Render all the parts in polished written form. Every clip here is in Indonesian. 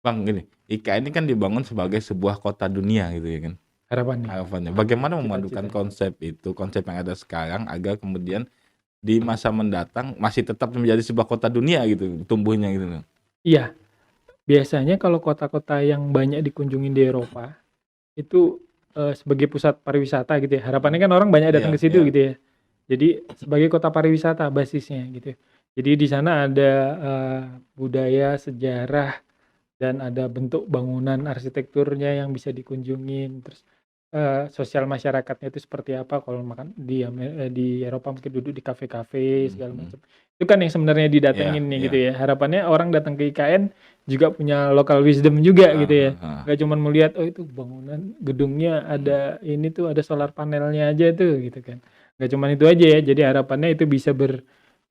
Bang, gini, IKN ini kan dibangun sebagai sebuah kota dunia gitu ya kan, Harapannya, harapannya. Bagaimana memadukan cita-citanya. konsep itu, konsep yang ada sekarang agar kemudian di masa mendatang masih tetap menjadi sebuah kota dunia gitu, tumbuhnya gitu loh. Iya, biasanya kalau kota-kota yang banyak dikunjungin di Eropa, itu, sebagai pusat pariwisata gitu ya, harapannya kan orang banyak datang Iya, ke situ iya. gitu ya. Jadi sebagai kota pariwisata basisnya gitu. Jadi di sana ada, budaya, sejarah, dan ada bentuk bangunan arsitekturnya yang bisa dikunjungin, terus, sosial masyarakatnya itu seperti apa kalau makan di Eropa mungkin duduk di kafe-kafe Mhm, segala mhm. macam. Itu kan yang sebenarnya Iya, didatengin nih iya. gitu ya. Harapannya orang datang ke IKN juga punya local wisdom juga Heeh, gitu ya. heeh, heeh. Nggak cuman melihat, "Oh itu bangunan gedungnya Mhm, ada ini tuh, ada solar panelnya aja tuh," gitu kan. Nggak cuman itu aja ya, jadi harapannya itu bisa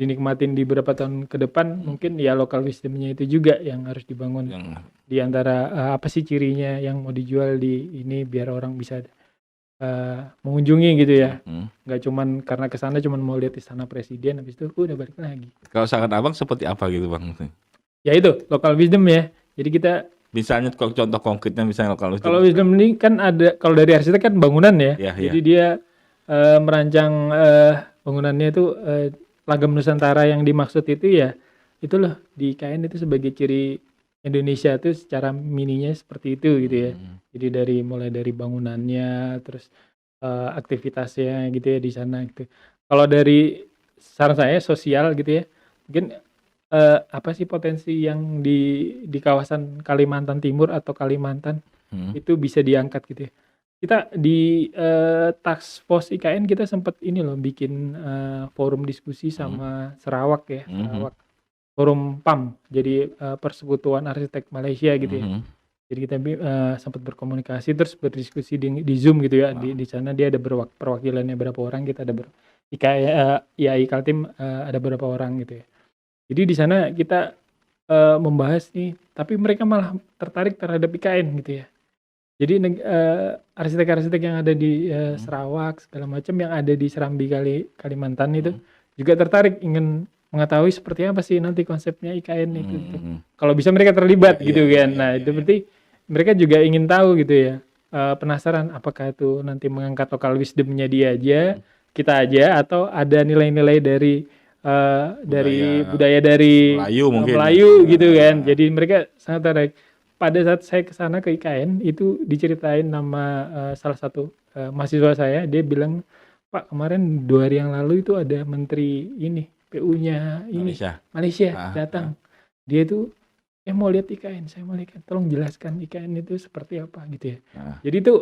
dinikmatin di beberapa tahun ke depan, mhm. mungkin ya local wisdom-nya itu juga yang harus dibangun. Yang Di antara, apa sih cirinya yang mau dijual di ini biar orang bisa, mengunjungi gitu ya. mhm. Nggak cuman karena ke sana cuman mau lihat istana presiden habis itu udah balik lagi. Kalau saran Abang seperti apa gitu Bang? Ya itu local wisdom ya. Jadi kita Misalnya contoh konkretnya misalnya kalau itu kalau wisdom ini kan ada kalau dari arsitek kan bangunan ya. iya, Jadi iya. dia, merancang, bangunannya itu, Lagam Nusantara yang dimaksud itu ya, itu loh di IKN itu sebagai ciri Indonesia tuh secara mininya seperti itu gitu ya. Mmm, Jadi mulai dari bangunannya, terus, aktivitasnya gitu ya di sana gitu. Kalau dari saran saya sosial gitu ya, mungkin, apa sih potensi yang di kawasan Kalimantan Timur atau Kalimantan mhm, itu bisa diangkat gitu ya. Kita di, task force IKN kita sempet ini loh bikin, forum diskusi mhm, sama Sarawak ya, mhm, Sarawak forum PAM, jadi, Persekutuan Arsitek Malaysia gitu ya. mhm. Jadi kita sempet berkomunikasi terus berdiskusi di Zoom gitu ya, Heeh, di sana dia ada perwakilannya berapa orang, kita ada IAI Kaltim, ada berapa orang gitu ya. Jadi di sana kita, membahas nih, tapi mereka malah tertarik terhadap IKN gitu ya. Jadi arsitek-arsitek yang ada di, mhm, Sarawak segala macam, yang ada di Serambi Kalimantan itu, mhm. juga tertarik ingin mengetahui seperti apa sih nanti konsepnya IKN itu Mmm, gitu. mhm. Kalau bisa mereka Iya, terlibat iya, gitu iya, kan. iya, Nah iya, itu iya. berarti mereka juga ingin tahu gitu ya, penasaran apakah itu nanti mengangkat local wisdom-nya dia aja, Mhm. kita aja, atau ada nilai-nilai dari Budaya budaya dari, Melayu mungkin ya? Melayu Heeh, gitu kan. heeh. Jadi mereka sangat tertarik. Pada saat saya ke sana ke IKN itu diceritain nama, salah satu, mahasiswa saya, dia bilang, "Pak kemarin 2 hari yang lalu itu ada menteri ini, PU-nya ini, Malaysia? Malaysia Heeh, heeh, datang. Dia itu, mau lihat IKN." Saya mau lihat, "Tolong jelaskan IKN itu seperti apa?" Gitu ya. heeh. Jadi itu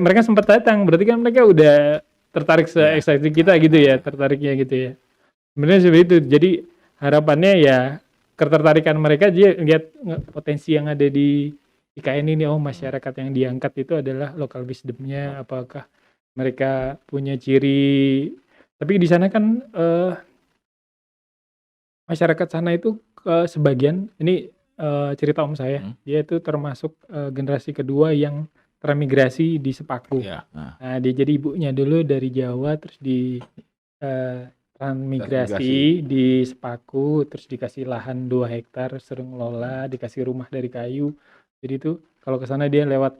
mereka sempat datang, berarti kan mereka udah tertarik Iya. se-excited kita Heeh, gitu ya, heeh. tertariknya gitu ya. Sebenarnya seperti itu. Jadi harapannya ya ketertarikan mereka dia lihat potensi yang ada di IKN ini, oh Mhm, masyarakat yang diangkat itu adalah local wisdom-nya, apakah mereka punya ciri, tapi di sana kan, masyarakat sana itu, sebagian ini, cerita om saya, mhm. dia itu termasuk, generasi kedua yang transmigrasi di Sepaku. Iya, heeh. Nah dia jadi ibunya dulu dari Jawa terus Eee, Transmigrasi. transmigrasi di Sepaku, terus dikasih lahan 2 hektar, suruh Mhm, ngelola, dikasih rumah dari kayu. Jadi tuh kalau ke sana dia lewat,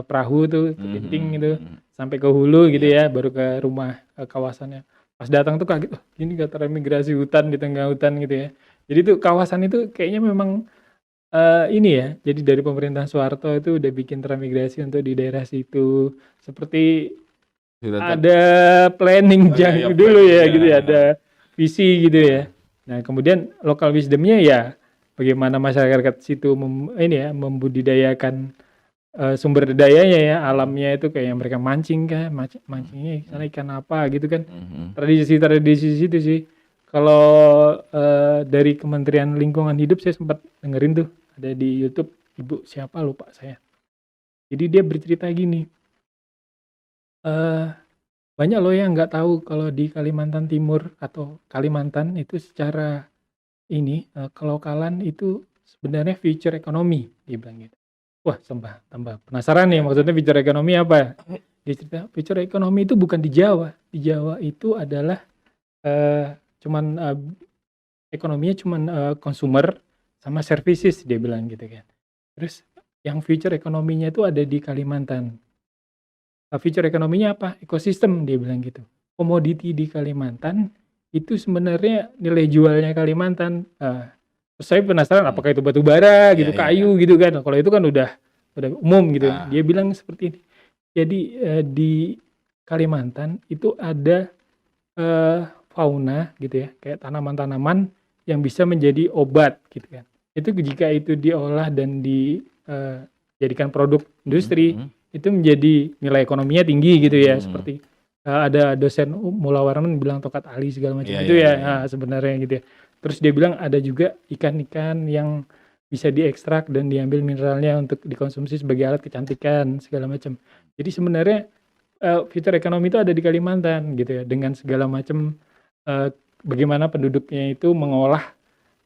perahu tuh ke mhm, Binting mhm, gitu, mhm. sampai ke hulu gitu Iya. ya, baru ke rumah, kawasannya. Pas datang tuh kaget, "Wah ini nggak transmigrasi hutan di tengah hutan," gitu ya. Jadi tuh kawasan itu kayaknya memang, ini ya, jadi dari pemerintahan Soeharto itu udah bikin transmigrasi untuk di daerah situ, seperti Sudah ada planning oh iya, iya, dulu planning, ya iya, gitu ya, heeh, ada visi gitu ya. heeh. Nah kemudian local wisdom-nya ya bagaimana masyarakat situ ini ya, membudidayakan, sumber dayanya ya, Mhm, alamnya itu kayak mereka mancing kah, mhm, mancingnya sana mhm, ikan apa gitu kan. mhm, Tradisi-tradisi situ sih. Kalau, dari Kementerian Lingkungan Hidup saya sempat dengerin tuh, ada di YouTube, ibu siapa lupa saya. Jadi dia bercerita gini, eee banyak loh yang nggak tahu kalau di Kalimantan Timur atau Kalimantan itu secara ini, kelokalan itu sebenarnya future ekonomi, dia bilang gitu. Wah, tambah penasaran nih iya, iya. maksudnya future ekonomi apa? Dia cerita, future ekonomi itu bukan di Jawa. Di Jawa itu adalah, eee, cuman, ekonominya cuman, consumer sama services dia bilang gitu kan. Terus yang future ekonominya itu ada di Kalimantan. Future ekonominya apa? Ekosistem dia bilang gitu. Komoditi di Kalimantan itu sebenarnya nilai jualnya Kalimantan. Terus saya penasaran Hmm. apakah itu batu bara Iya, gitu, iya, kayu gitu kan. Kalau itu kan udah umum gitu. Ah. Dia bilang seperti ini. Jadi di Kalimantan itu ada fauna gitu ya, kayak tanaman-tanaman yang bisa menjadi obat gitu kan. Itu jika itu diolah dan dijadikan produk industri, itu menjadi nilai ekonominya tinggi gitu ya. Seperti ada dosen Mula Warman bilang tokat ali segala macam Iya, itu iya, ya, iya. sebenarnya gitu ya. Terus dia bilang ada juga ikan-ikan yang bisa diekstrak dan diambil mineralnya untuk dikonsumsi sebagai alat kecantikan segala macam. Jadi sebenarnya future ekonomi itu ada di Kalimantan gitu ya, dengan segala macam bagaimana penduduknya itu mengolah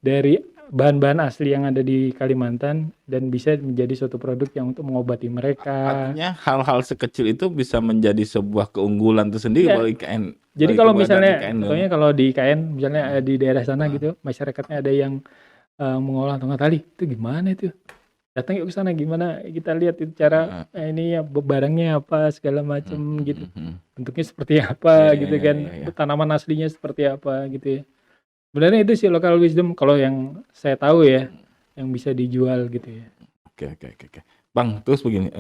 dari bahan-bahan asli yang ada di Kalimantan dan bisa menjadi suatu produk yang untuk mengobati mereka. Artinya hal-hal sekecil itu bisa menjadi sebuah keunggulan tersendiri Iya. bagi IKN. Jadi Bagi kalau keberadaan misalnya IKN dong. contohnya kalau di IKN misalnya di daerah sana Ah. gitu, masyarakatnya ada yang mengolah tongkat tali, itu gimana itu? Datang yuk ke sana, gimana kita lihat itu cara ini ya barangnya apa segala macam gitu. Bentuknya seperti apa Iya, gitu iya, kan, iya, iya. tanaman aslinya seperti apa gitu ya. Sebenarnya itu sih local wisdom kalau yang saya tahu ya, yang bisa dijual gitu ya. Oke. Bang, terus begini,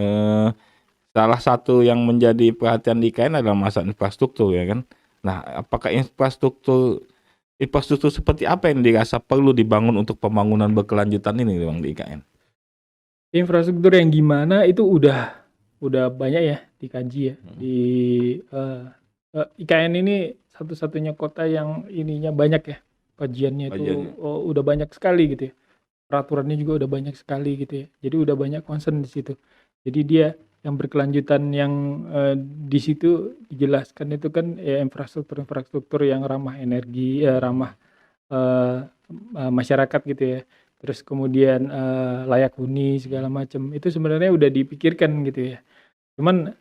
salah satu yang menjadi perhatian di IKN adalah masalah infrastruktur ya kan. Nah, apakah infrastruktur seperti apa yang dirasa perlu dibangun untuk pembangunan berkelanjutan ini Bang di IKN? Infrastruktur yang gimana itu udah banyak ya dikaji ya. Di IKN ini satu-satunya kota yang ininya banyak ya, kajiannya itu udah banyak sekali gitu ya. Peraturannya juga udah banyak sekali gitu ya. Jadi udah banyak concern di situ. Jadi dia yang berkelanjutan yang di situ dijelaskan itu kan ya infrastruktur yang ramah energi, ramah masyarakat gitu ya. Terus kemudian layak huni segala macam. Itu sebenarnya udah dipikirkan gitu ya. Cuman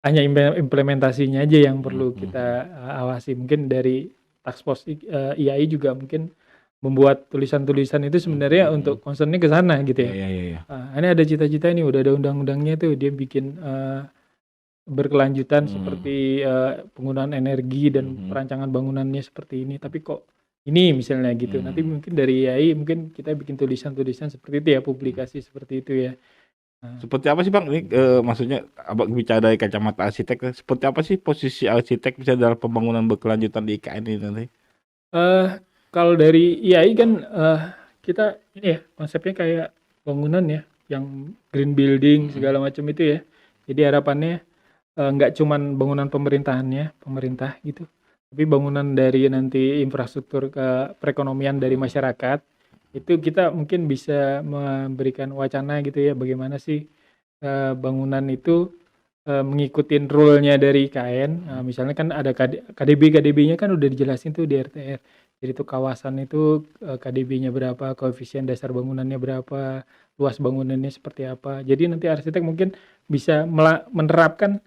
hanya implementasinya aja yang perlu kita awasi. Mungkin dari Task Force IAI juga mungkin membuat tulisan-tulisan itu sebenarnya untuk concernnya ke sana gitu ya. Iya. Ini ada cita-cita ini udah ada undang-undangnya tuh dia bikin berkelanjutan seperti penggunaan energi dan perancangan bangunannya seperti ini. Tapi kok ini misalnya gitu. Nanti mungkin dari IAI mungkin kita bikin tulisan-tulisan seperti itu ya, publikasi seperti itu ya. Seperti apa sih Bang? Ini maksudnya Abang bicara dari kacamata arsitek, seperti apa sih posisi arsitek bisa dalam pembangunan berkelanjutan di IKN ini nanti? Kalau dari IAI kan kita ini ya konsepnya kayak bangunan ya, yang green building segala macam itu ya. Jadi harapannya nggak cuman bangunan pemerintah gitu, tapi bangunan dari nanti infrastruktur ke perekonomian dari masyarakat. Itu kita mungkin bisa memberikan wacana gitu ya, bagaimana sih bangunan itu mengikutin rule-nya dari IKN. Misalnya kan ada KDB-nya kan udah dijelasin tuh di RTR. Jadi tuh kawasan itu KDB-nya berapa, koefisien dasar bangunannya berapa, luas bangunannya seperti apa. Jadi nanti arsitek mungkin bisa menerapkan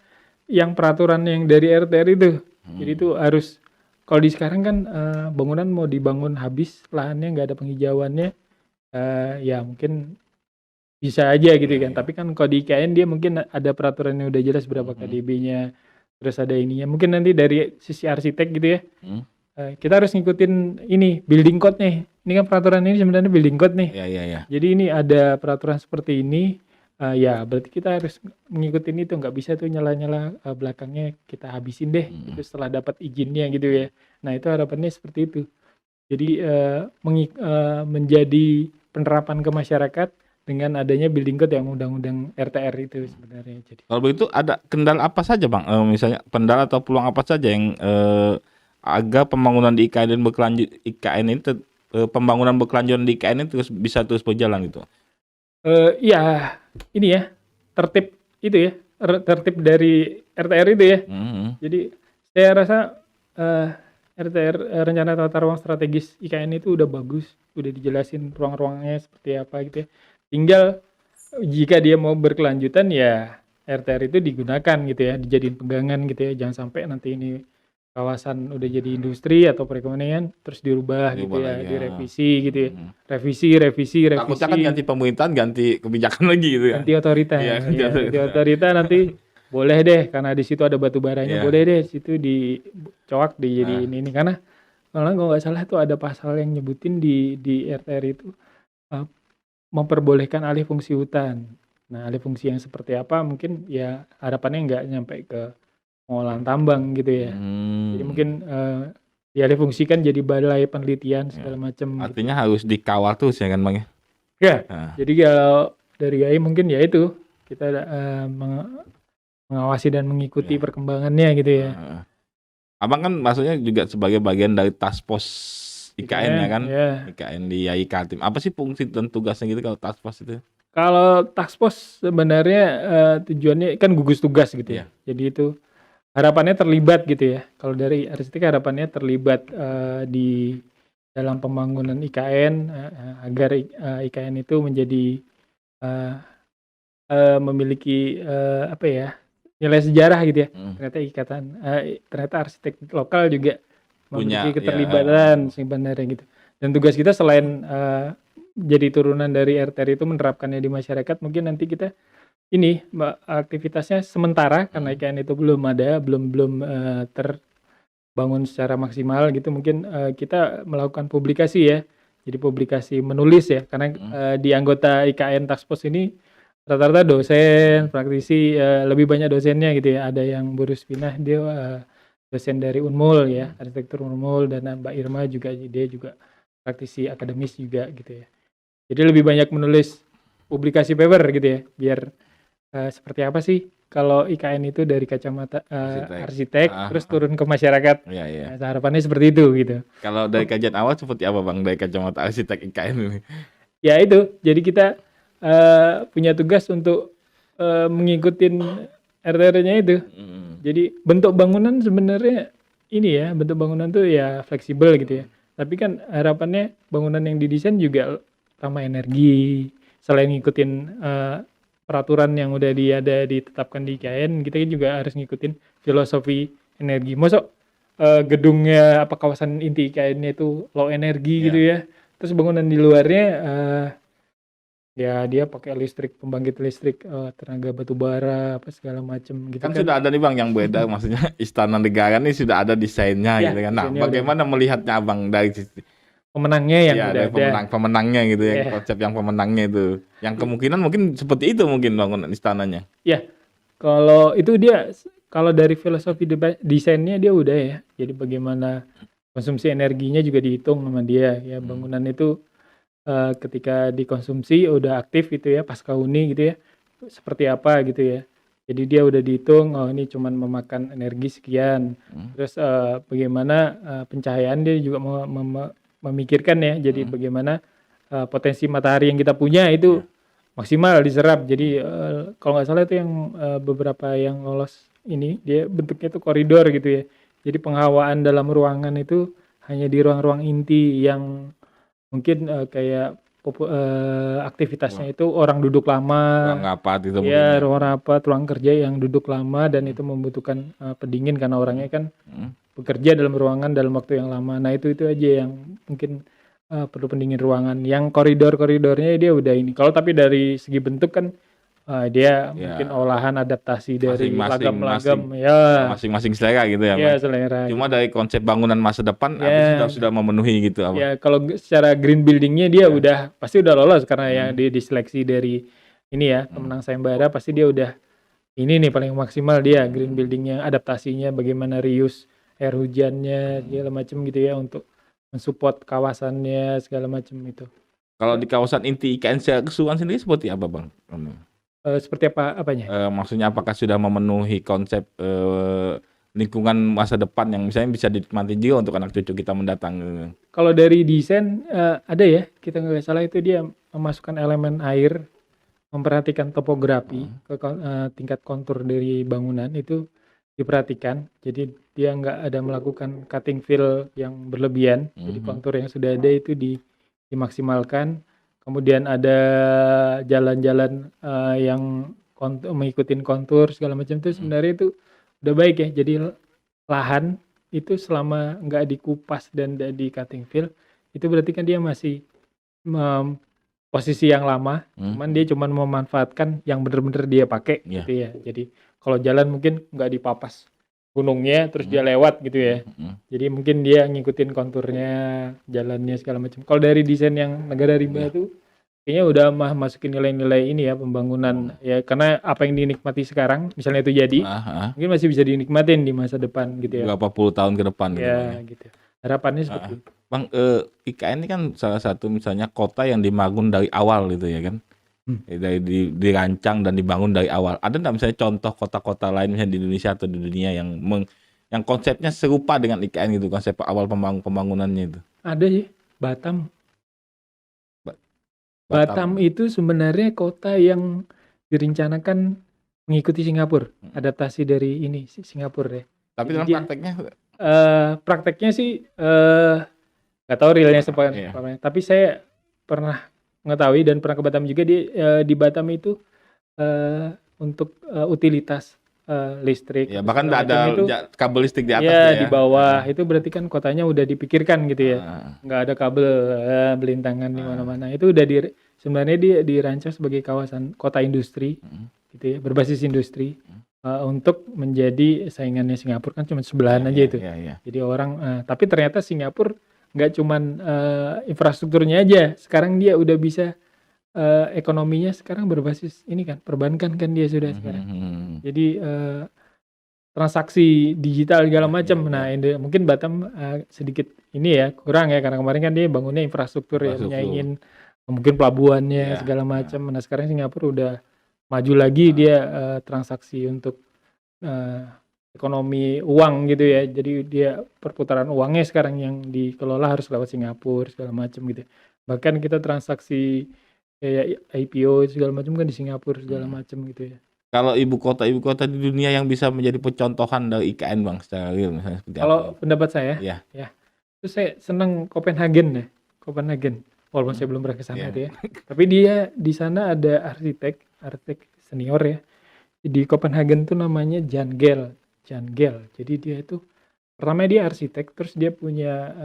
yang peraturan yang dari RTR itu. Jadi itu harus, kalau di sekarang kan bangunan mau dibangun habis, lahannya nggak ada penghijauannya, ya mungkin bisa aja gitu kan. Tapi kan kalau di IKN dia mungkin ada peraturan yang udah jelas berapa KDB-nya, terus ada ininya. Mungkin nanti dari sisi arsitek gitu ya, kita harus ngikutin ini building code-nya. Ini kan peraturan ini sebenarnya building code nih. Iya. Jadi ini ada peraturan seperti ini, ya berarti kita harus ngikutin itu. Nggak bisa tuh nyala-nyala belakangnya kita habisin deh itu setelah dapat izinnya gitu ya. Nah itu harapannya seperti itu. Jadi menjadi penerapan ke masyarakat dengan adanya building code yang undang-undang RTR itu sebenarnya. Jadi Kalau begitu ada kendala apa saja Bang? Misalnya kendala atau peluang apa saja yang agar pembangunan di IKN ini pembangunan berkelanjutan di IKN ini bisa terus berjalan gitu? Ya ini ya tertib itu ya, tertib dari RTR itu ya. Jadi saya rasa RTR rencana tata ruang strategis IKN itu udah bagus, udah dijelasin ruang-ruangnya seperti apa gitu ya. Tinggal jika dia mau berkelanjutan ya RTR itu digunakan gitu ya, dijadiin pegangan gitu ya. Jangan sampai nanti ini kawasan udah jadi industri atau perekonomian terus dirubah gitu Dirubah ya, lagi, ya. direvisi gitu ya. Mhm. Revisi Takutnya kan ganti pemerintahan, ganti kebijakan lagi gitu ya. ganti otorita. Iya, ganti Ya, ganti otorita. otorita nanti boleh deh karena di situ ada batu baranya, Iya. boleh deh situ dicoak dijadiin ini karena kalau nggak salah tuh ada pasal yang nyebutin di RTR itu memperbolehkan alih fungsi hutan. Nah, alih fungsi yang seperti apa mungkin ya harapannya nggak nyampe ke pengolahan tambang gitu ya. Jadi mungkin dialih fungsikan jadi balai penelitian segala macam. Artinya harus dikawal terus ya kan Bang ya? Ya, Nah. jadi kalau dari GAI mungkin ya itu kita mengawasi dan mengikuti perkembangannya gitu ya. Abang kan maksudnya juga sebagai bagian dari task force IKN ya kan? Ya. IKN di YAI Kaltim. Apa sih fungsi dan tugasnya gitu kalau task force itu? Kalau task force sebenarnya tujuannya kan gugus tugas gitu ya. Jadi itu harapannya terlibat gitu ya. Kalau dari arsitek harapannya terlibat di dalam pembangunan IKN agar IKN itu menjadi memiliki apa ya nilai sejarah gitu ya. Ternyata arsitek lokal juga memiliki keterlibatan sebenarnya gitu. Dan tugas kita selain jadi turunan dari RTR itu menerapkannya di masyarakat, mungkin nanti kita ini aktivitasnya sementara karena IKN itu belum terbangun secara maksimal gitu, mungkin kita melakukan publikasi ya, jadi publikasi menulis ya, karena di anggota IKN Task Force ini rata-rata dosen, praktisi, lebih banyak dosennya gitu ya, ada yang Boris Pinah dia dosen dari Unmul ya, arsitektur Unmul, dan Mbak Irma juga dia juga praktisi akademis juga gitu ya. Jadi lebih banyak menulis publikasi paper gitu ya, biar seperti apa sih kalau IKN itu dari kacamata arsitek terus turun ke masyarakat. Iya. Nah, harapannya seperti itu gitu. Kalau dari kajian awal seperti apa Bang dari kacamata arsitek IKN ini? Ya itu, jadi kita punya tugas untuk mengikuti RTR-nya itu. Jadi bentuk bangunan sebenarnya ini ya, bentuk bangunan tuh ya fleksibel gitu ya. Tapi kan harapannya bangunan yang didesain juga ramah energi. Selain ngikutin peraturan yang udah ditetapkan di IKN, kita juga harus ngikutin filosofi energi. Masuk gedungnya apa kawasan inti IKN-nya itu low energi gitu ya. Terus bangunan di luarnya ya dia pakai pembangkit listrik tenaga batu bara apa segala macam gitu kan sudah ada nih Bang yang beda maksudnya Istana Negara ini sudah ada desainnya gitu kan. Nah, bagaimana melihatnya Abang dari sisi pemenangnya yang udah ada pemenangnya gitu ya, konsep yang pemenangnya itu. Yang kemungkinan mungkin seperti itu mungkin bangunan istananya. Ya. Kalau itu dia kalau dari filosofi desainnya dia udah ya. Jadi bagaimana konsumsi energinya juga dihitung sama dia ya. Bangunan itu ketika dikonsumsi udah aktif gitu ya pasca huni gitu ya, seperti apa gitu ya. Jadi dia udah dihitung, oh ini cuman memakan energi sekian. Terus bagaimana pencahayaan dia juga memikirkan ya. Jadi bagaimana potensi matahari yang kita punya itu maksimal diserap. Jadi kalau nggak salah itu yang beberapa yang lolos ini dia bentuknya itu koridor gitu ya. Jadi penghawaan dalam ruangan itu hanya di ruang-ruang inti yang mungkin kayak aktivitasnya itu orang duduk lama, ruang rapat itu ya ruang rapat, ruang kerja yang duduk lama dan itu membutuhkan pendingin karena orangnya kan bekerja dalam ruangan dalam waktu yang lama. Nah itu aja yang mungkin perlu pendingin ruangan. Yang koridornya dia udah ini. Kalau tapi dari segi bentuk kan dia mungkin olahan adaptasi dari lagam-lagam ya. Masing-masing selera gitu ya. Ya selera. Cuma dari konsep bangunan masa depan sudah memenuhi gitu. Ya kalau secara green buildingnya dia udah pasti udah lolos karena yang diseleksi dari ini ya pemenang sayembara pasti dia udah ini nih paling maksimal dia green buildingnya, adaptasinya bagaimana reuse air hujannya segala macam gitu ya untuk mensupport kawasannya segala macam itu. Kalau di kawasan inti IKN keseluruhan sendiri seperti apa Bang? Seperti apanya? Maksudnya apakah sudah memenuhi konsep lingkungan masa depan yang misalnya bisa dinikmati juga untuk anak cucu kita mendatang? Kalau dari desain ada ya, kita nggak salah itu dia memasukkan elemen air, memperhatikan topografi, tingkat kontur dari bangunan itu diperhatikan. Jadi dia nggak ada melakukan cutting fill yang berlebihan. Jadi kontur yang sudah ada itu dimaksimalkan. Kemudian ada jalan-jalan yang mengikuti kontur segala macam itu sebenarnya itu udah baik ya. Jadi lahan itu selama nggak dikupas dan nggak di cutting fill, itu berarti kan dia masih posisi yang lama, cuman dia cuman memanfaatkan yang bener-bener dia pakai Iya. gitu ya. Jadi kalau jalan mungkin nggak dipapas gunungnya terus dia lewat gitu ya. Jadi mungkin dia ngikutin konturnya, jalannya segala macam. Kalau dari desain yang negara rimba tuh kayaknya udah masukin nilai-nilai ini ya pembangunan ya, karena apa yang dinikmati sekarang misalnya itu jadi mungkin masih bisa dinikmatin di masa depan gitu ya. Berapa puluh tahun ke depan gitu, Bang, Ya gitu. Harapannya seperti itu. Bang, IKN ini kan salah satu misalnya kota yang dibangun dari awal gitu ya kan. Dari dirancang dan dibangun dari awal. Ada nggak misalnya contoh kota-kota lain misalnya di Indonesia atau di dunia yang konsepnya serupa dengan IKN gitu, konsep awal pembangunannya itu? Ada sih, Batam. Batam itu sebenarnya kota yang direncanakan mengikuti Singapura, adaptasi dari ini Singapura ya. Tapi dalam prakteknya? Prakteknya sih nggak tahu realnya seperti apa. Tapi saya pernah mengetahui dan pernah ke Batam juga, di Batam itu untuk utilitas listrik. Ya, bahkan nggak ada kabel listrik di atas ya. Di bawah itu berarti kan kotanya udah dipikirkan gitu ya. Nggak ada kabel belintangan di mana-mana. Itu udah sebenarnya dia dirancang sebagai kawasan kota industri gitu ya, berbasis industri. Untuk menjadi saingannya Singapura, kan cuma sebelahan aja itu. Jadi orang tapi ternyata Singapura nggak cuman infrastrukturnya aja. Sekarang dia udah bisa ekonominya sekarang berbasis ini kan, perbankan kan dia sudah sekarang. Jadi transaksi digital segala macam. Nah, mungkin Batam sedikit ini ya kurang ya, karena kemarin kan dia bangunnya infrastruktur ya, menyaingin mungkin pelabuhannya segala macam. Nah, sekarang Singapura udah maju lagi, dia transaksi untuk ekonomi uang gitu ya. Jadi dia perputaran uangnya sekarang yang dikelola harus lewat Singapura segala macam gitu. Bahkan kita transaksi kayak IPO segala macam kan di Singapura segala macam gitu ya. Kalau ibu kota di dunia yang bisa menjadi pencontohan dari IKN, Bang, secara real misalnya seperti Kalau apa? pendapat saya, ya. Terus saya senang Copenhagen ya. Copenhagen. Walaupun saya belum pernah ke sana ya. Tapi dia di sana ada arsitek senior ya. Di Copenhagen tuh namanya Jan Gehl. Jadi dia itu pertama dia arsitek, terus dia punya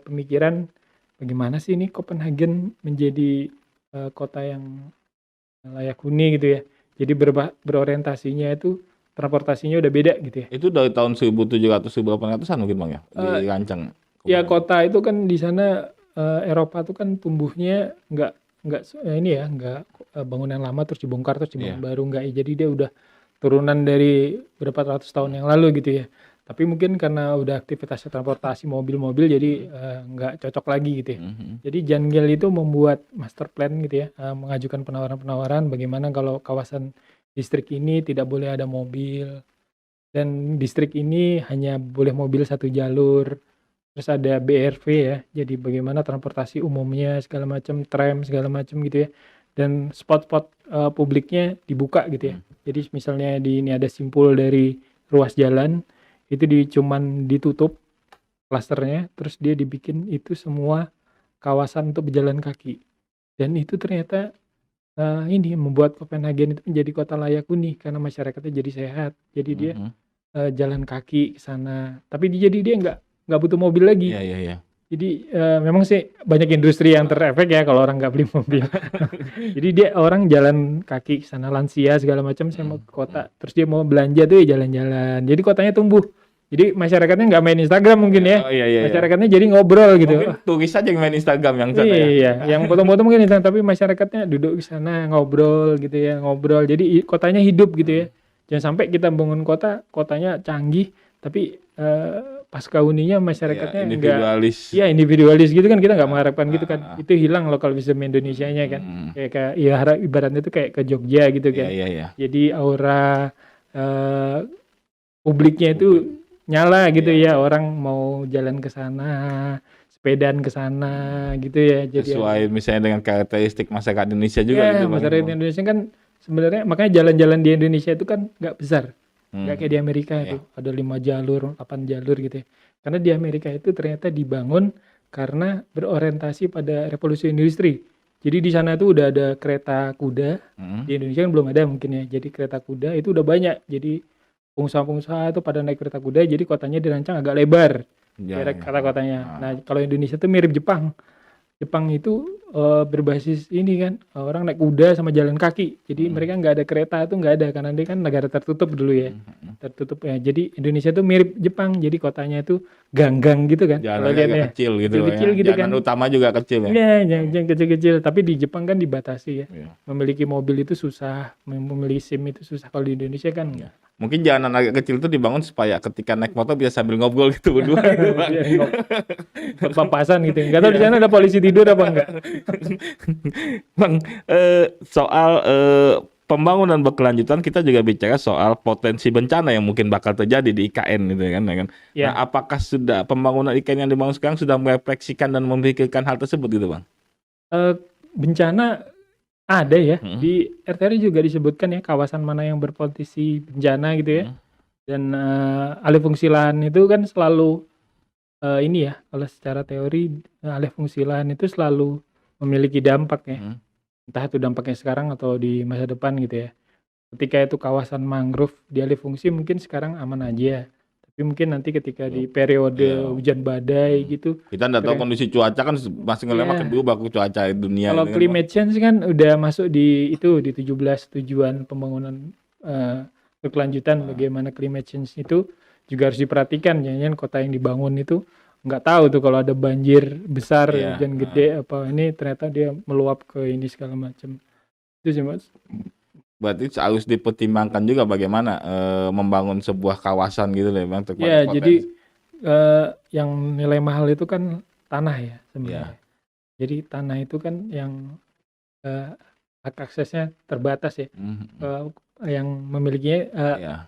pemikiran bagaimana sih ini Copenhagen menjadi kota yang layak huni gitu ya. Jadi berorientasinya itu transportasinya udah beda gitu ya. Itu dari tahun 1700-1800-an mungkin, Bang, ya? Dirancang. Ya, kota itu kan di sana Eropa tuh kan tumbuhnya nggak ini ya, nggak bangunan lama terus dibongkar terus dibangun baru, nggak. Jadi dia udah turunan dari berapa ratus tahun yang lalu gitu ya. Tapi mungkin karena udah aktivitas transportasi mobil-mobil jadi nggak cocok lagi gitu ya. Jadi Jan Gehl itu membuat master plan gitu ya, mengajukan penawaran-penawaran bagaimana kalau kawasan distrik ini tidak boleh ada mobil, dan distrik ini hanya boleh mobil satu jalur, terus ada BRV ya, jadi bagaimana transportasi umumnya segala macam, tram segala macam gitu ya, dan spot-spot publiknya dibuka gitu ya. Jadi misalnya ini ada simpul dari ruas jalan, itu cuman ditutup klasternya, terus dia dibikin itu semua kawasan untuk berjalan kaki. Dan itu ternyata ini membuat Copenhagen itu menjadi kota layak huni karena masyarakatnya jadi sehat. Jadi dia jalan kaki ke sana. Tapi dia nggak butuh mobil lagi. Jadi memang sih banyak industri yang terefek ya kalau orang nggak beli mobil. Jadi dia orang jalan kaki ke sana, lansia segala macam, saya mau ke kota. Terus dia mau belanja tuh ya jalan-jalan. Jadi kotanya tumbuh. Jadi masyarakatnya nggak main Instagram mungkin ya. Masyarakatnya jadi ngobrol gitu. Mungkin turis aja yang main Instagram yang sana ya. Iya, yang foto-foto mungkin Instagram, tapi masyarakatnya duduk di sana ngobrol gitu ya, ngobrol. Jadi kotanya hidup gitu ya. Jangan sampai kita bangun kotanya canggih, tapi pasca huninya masyarakatnya individualis gitu kan, kita nggak mengharapkan gitu kan. Itu hilang lokalisme Indonesianya kan. Kayak ya ibaratnya itu kayak ke Jogja gitu kan. Jadi aura publiknya itu nyala gitu ya, orang mau jalan ke sana, sepedaan ke sana gitu ya. Jadi sesuai misalnya dengan karakteristik masyarakat Indonesia juga gitu. Masyarakat Indonesia kan sebenarnya, makanya jalan-jalan di Indonesia itu kan nggak besar. Nggak kayak di Amerika itu ada 5 jalur, 8 jalur gitu ya. Karena di Amerika itu ternyata dibangun karena berorientasi pada revolusi industri. Jadi di sana tuh udah ada kereta kuda. Di Indonesia kan belum ada mungkin ya. Jadi kereta kuda itu udah banyak. Jadi pengusaha-pengusaha itu pada naik kereta kuda, jadi kotanya dirancang agak lebar, Ya, daerah ya. kata kotanya. Ah. Nah, kalau Indonesia tuh mirip Jepang. Jepang itu berbasis ini kan, orang naik kuda sama jalan kaki. Jadi mereka nggak ada kereta tuh nggak ada, karena dia kan negara tertutup dulu ya. Tertutup ya. Jadi Indonesia tuh mirip Jepang. Jadi kotanya itu gang-gang gitu kan. Kalau Jalannya agak lihatnya kecil gitu kecil-kecil ya. gitu Jalan kan. utama juga kecil ya. Iya, yang kecil-kecil. Tapi di Jepang kan dibatasi ya. Iya. Memiliki mobil itu susah, memiliki SIM itu susah. Kalau di Indonesia kan Iya. Mungkin jalanan agak kecil itu dibangun supaya ketika naik motor bisa sambil ngobrol gitu berdua gitu, Bang. biar nggak berpapasan gitu. Nggak tahu di sana ada polisi tidur apa enggak. Bang, soal pembangunan berkelanjutan kita juga bicara soal potensi bencana yang mungkin bakal terjadi di IKN gitu kan, ya kan. Ya. Nah, apakah sudah pembangunan IKN yang dibangun sekarang sudah merefleksikan dan memikirkan hal tersebut gitu, Bang? Bencana ada ya. Hmm. Di RTR juga disebutkan ya kawasan mana yang berpotensi bencana gitu ya. Dan alih fungsi lahan itu kan selalu ini ya, kalau secara teori alih fungsi lahan itu selalu memiliki dampak ya. Entah itu dampaknya sekarang atau di masa depan gitu ya. Ketika itu kawasan mangrove dialih fungsi mungkin sekarang aman aja. Tapi mungkin nanti ketika di periode hujan badai gitu. Kita nggak tahu kondisi cuaca kan masih makin berubah cuaca dunia. Kalau climate change kan udah masuk di itu di 17 tujuan pembangunan berkelanjutan. Bagaimana climate change itu juga harus diperhatikan. Jangan kota yang dibangun itu nggak tahu tuh kalau ada banjir besar, hujan gede apa ini ternyata dia meluap ke ini segala macam. Itu sih Mas. Berarti harus dipertimbangkan juga bagaimana membangun sebuah kawasan gitu loh, Bang. Ya, jadi yang nilai mahal itu kan tanah ya sebenarnya. Jadi tanah itu kan yang hak aksesnya terbatas ya. Yang memilikinya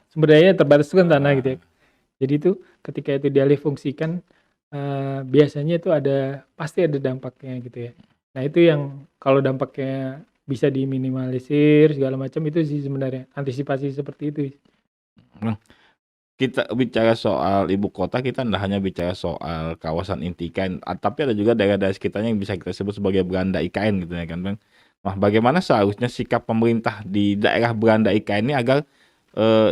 sumber dayanya terbatas itu kan tanah gitu ya. Jadi itu ketika itu dialih fungsikan biasanya itu pasti ada dampaknya gitu ya. Nah itu yang kalau dampaknya bisa diminimalisir segala macam itu sih sebenarnya antisipasi seperti itu. Kita bicara soal ibu kota, kita tidak hanya bicara soal kawasan inti IKN, tapi ada juga daerah-daerah sekitarnya yang bisa kita sebut sebagai beranda IKN gitu ya kan, Bang. Nah, bagaimana seharusnya sikap pemerintah di daerah beranda IKN ini agar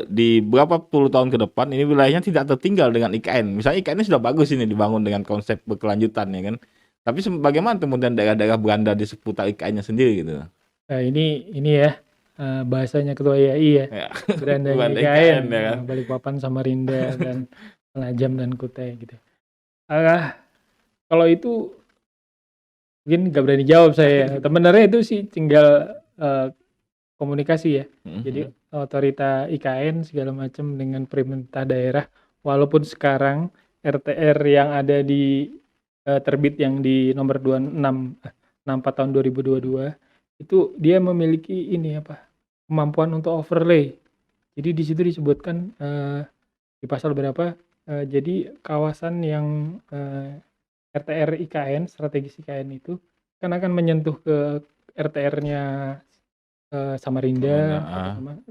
di berapa puluh tahun ke depan ini wilayahnya tidak tertinggal dengan IKN. Misalnya IKN ini sudah bagus ini dibangun dengan konsep berkelanjutan ya kan. Tapi bagaimana kemudian daerah-daerah beranda di seputar IKN-nya sendiri gitu? Ini ya bahasanya Ketua IAI ya. Berandanya IKN ya kan? Balikpapan, Samarinda dan Penajam dan Kutai gitu. Kalau itu mungkin nggak berani jawab saya. Sebenarnya itu sih tinggal komunikasi ya. Jadi otorita IKN segala macam dengan pemerintah daerah. Walaupun sekarang RTR yang ada di terbit yang di nomor 64 tahun 2022 itu dia memiliki ini kemampuan untuk overlay. Jadi di situ disebutkan di pasal berapa jadi kawasan yang RTR IKN strategis IKN itu kan akan menyentuh ke RTR-nya Samarinda,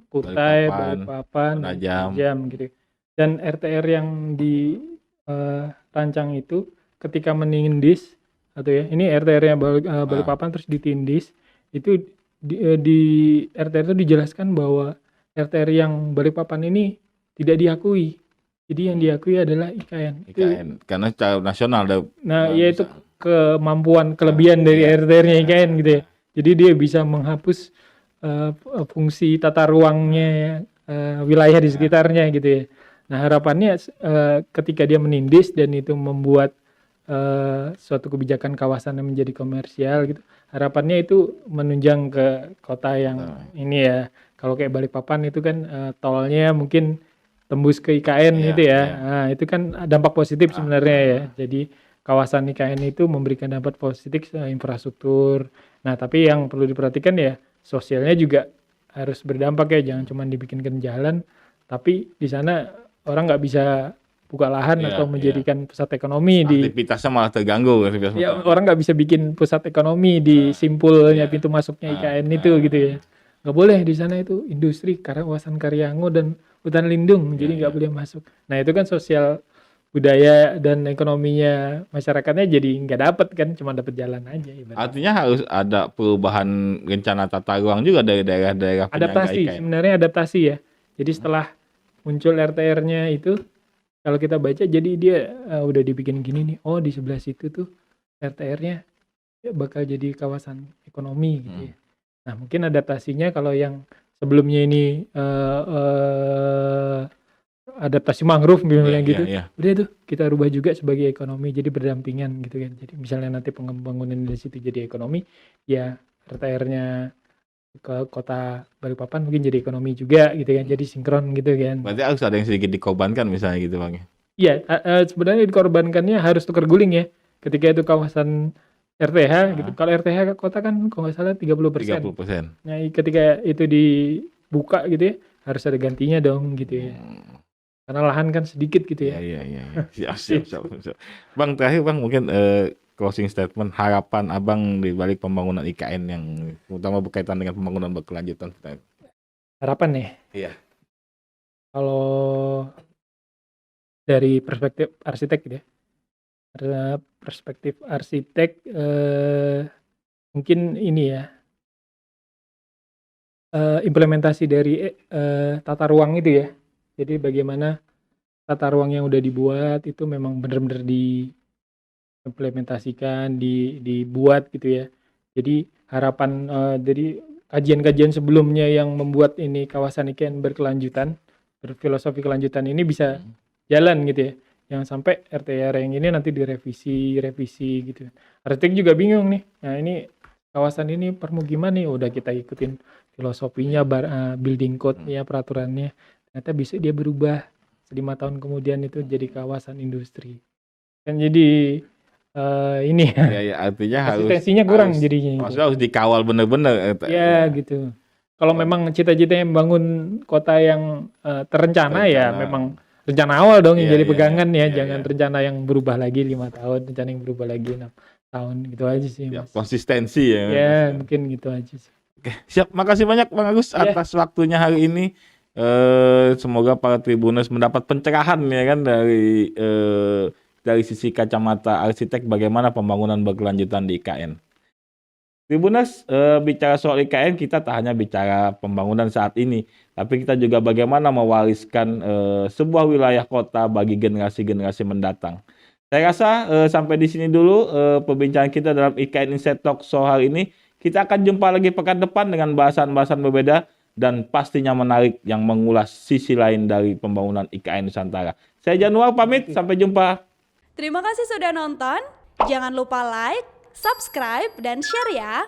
Kutai, Balikpapan, Penajam gitu. Dan RTR yang dirancang itu ketika menindis atau ya ini RTR-nya Balikpapan terus ditindis itu di RTR itu dijelaskan bahwa RTR yang Balikpapan ini tidak diakui. Jadi yang diakui adalah IKN. Karena secara nasional. Nah, yaitu kemampuan kelebihan dari RTR-nya IKN gitu ya. Jadi dia bisa menghapus fungsi tata ruangnya wilayah di sekitarnya gitu ya. Nah, harapannya ketika dia menindis dan itu membuat suatu kebijakan kawasan yang menjadi komersial gitu. Harapannya itu menunjang ke kota yang ini ya. Kalau kayak Balikpapan itu kan tolnya mungkin tembus ke IKN gitu ya. Nah, itu kan dampak positif sebenarnya ya. Jadi kawasan IKN itu memberikan dampak positif infrastruktur. Nah, tapi yang perlu diperhatikan ya sosialnya juga harus berdampak ya. Jangan cuma dibikinkan jalan, tapi di sana orang nggak bisa buka lahan atau menjadikan pusat ekonomi aktivitasnya malah terganggu. Ya, orang nggak bisa bikin pusat ekonomi di simpulnya pintu masuknya IKN itu gitu ya. Nggak boleh di sana itu industri kawasan Karyango dan hutan lindung, jadi nggak boleh masuk. Nah itu kan sosial budaya dan ekonominya masyarakatnya jadi nggak dapet kan, cuma dapet jalan aja. Ibaratnya. Artinya harus ada perubahan rencana tata ruang juga dari daerah-daerah penyangga adaptasi IKN. Sebenarnya adaptasi ya. Jadi setelah muncul RTR-nya itu kalau kita baca jadi dia udah dibikin gini nih. Oh, di sebelah situ tuh RTR-nya bakal jadi kawasan ekonomi gitu ya. Nah, mungkin adaptasinya kalau yang sebelumnya ini adaptasi mangrove misalnya gitu. Udah tuh kita rubah juga sebagai ekonomi jadi berdampingan gitu kan. Jadi misalnya nanti pembangunan di situ jadi ekonomi, ya RTR-nya ke kota Balikpapan mungkin jadi ekonomi juga gitu kan. Jadi sinkron gitu kan. Berarti harus ada yang sedikit dikorbankan misalnya gitu Bang. Iya, sebenarnya dikorbankannya harus tukar guling ya. Ketika itu kawasan RTH gitu. Kalau RTH kota kan kalau nggak salah 30%. 30%. Nah, ketika itu dibuka gitu ya, harus ada gantinya dong gitu ya. Karena lahan kan sedikit gitu ya. Iya. Siap. Bang, terakhir Bang mungkin closing statement harapan Abang di balik pembangunan IKN yang terutama berkaitan dengan pembangunan berkelanjutan. Harapan ya? Iya. Kalau dari perspektif arsitek gitu ya. Perspektif arsitek mungkin ini ya. Implementasi dari tata ruang itu ya. Jadi bagaimana tata ruang yang udah dibuat itu memang benar-benar diimplementasikan, dibuat gitu ya. Jadi harapan dari kajian-kajian sebelumnya yang membuat ini kawasan IKN berkelanjutan, berfilosofi kelanjutan ini bisa jalan gitu ya. Jangan sampai RTR yang ini nanti direvisi gitu. Arsitek juga bingung nih. Nah, ini kawasan ini permukiman nih udah kita ikutin filosofinya, building code-nya, peraturannya. Ternyata bisa dia berubah 5 tahun kemudian itu jadi kawasan industri. Kan jadi ini ya artinya asistensinya kurang jadinya. Maksudnya harus dikawal bener-bener. Ya gitu. Kalau memang cita-citanya membangun kota yang terencana ya memang rencana awal dong yang jadi pegangan ya. Jangan rencana yang berubah lagi 5 tahun, rencana yang berubah lagi 6 tahun gitu aja sih. Ya, konsistensi ya. Ya mungkin gitu aja sih. Oke, siap. Makasih banyak Bang Agus atas waktunya hari ini. Semoga para Tribuners mendapat pencerahan ya kan dari sisi kacamata arsitek bagaimana pembangunan berkelanjutan di IKN. Tribuners, bicara soal IKN kita tak hanya bicara pembangunan saat ini, tapi kita juga bagaimana mewariskan sebuah wilayah kota bagi generasi-generasi mendatang. Saya rasa sampai di sini dulu perbincangan kita dalam IKN Inside Talk Show hari ini. Kita akan jumpa lagi pekan depan dengan bahasan-bahasan berbeda dan pastinya menarik yang mengulas sisi lain dari pembangunan IKN Nusantara. Saya Januar pamit, sampai jumpa. Terima kasih sudah nonton. Jangan lupa like, subscribe, dan share ya.